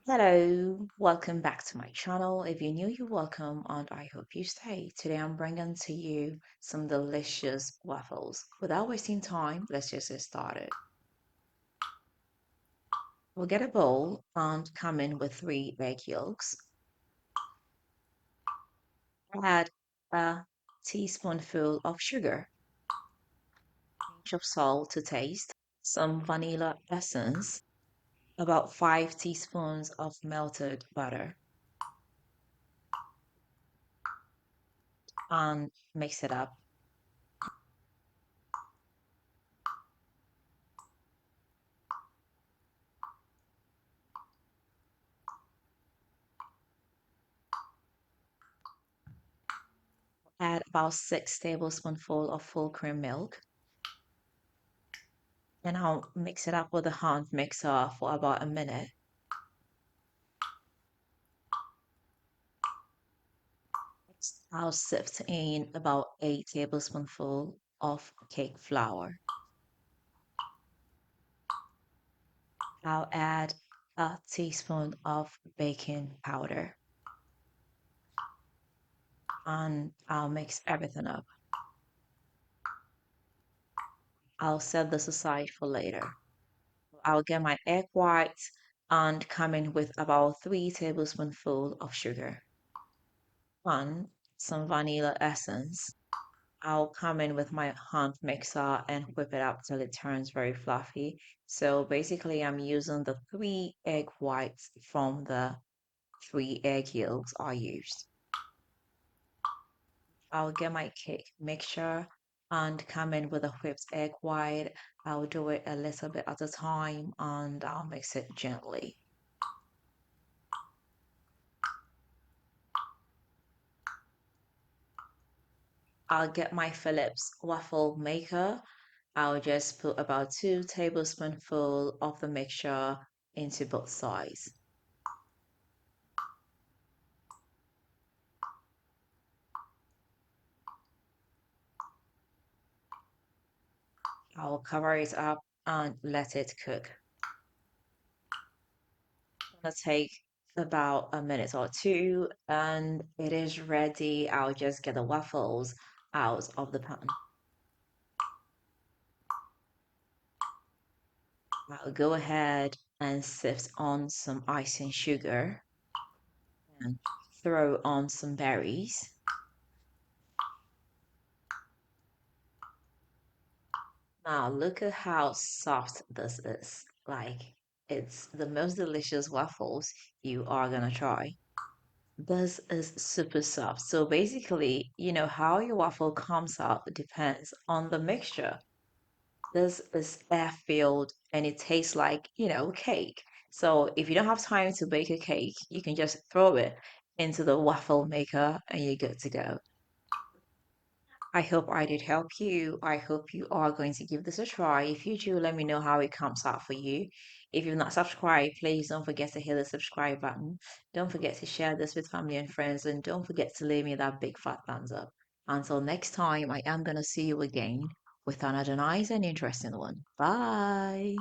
Hello, welcome back to my channel. If you're new, you're welcome, and I hope you stay. Today I'm bringing to you some delicious waffles. Without wasting time, let's just get started. We'll get a bowl and come in with three egg yolks. Add a teaspoonful of sugar, pinch of salt to taste, some vanilla essence, about 5 teaspoons of melted butter, and mix it up. Add about 6 tablespoonful of full cream milk. And I'll mix it up with a hand mixer for about a minute. I'll sift in about 8 tablespoonful of cake flour. I'll add a teaspoon of baking powder and I'll mix everything up. I'll set this aside for later. I'll get my egg whites and come in with about 3 tablespoonful of sugar and some vanilla essence. I'll come in with my hand mixer and whip it up till it turns very fluffy. So basically, I'm using the three egg whites from the three egg yolks I used. I'll get my cake mixture and come in with a whipped egg white. I'll do it a little bit at a time and I'll mix it gently. I'll get my Phillips waffle maker. I'll just put about 2 tablespoonful of the mixture into both sides. I'll cover it up and let it cook. It's gonna take about a minute or two and it is ready. I'll just get the waffles out of the pan. I'll go ahead and sift on some icing sugar and throw on some berries. Now look at how soft this is. Like it's the most delicious waffles you are gonna try. This is super soft. So basically, how your waffle comes out depends on the mixture. This is air-filled and it tastes like, cake. So if you don't have time to bake a cake, you can just throw it into the waffle maker and you're good to go. I hope I did help you. I hope you are going to give this a try. If you do, let me know how it comes out for you. If you've not subscribed, please don't forget to hit the subscribe button. Don't forget to share this with family and friends, and don't forget to leave me that big fat thumbs up. Until next time, I am going to see you again with another nice and interesting one. Bye.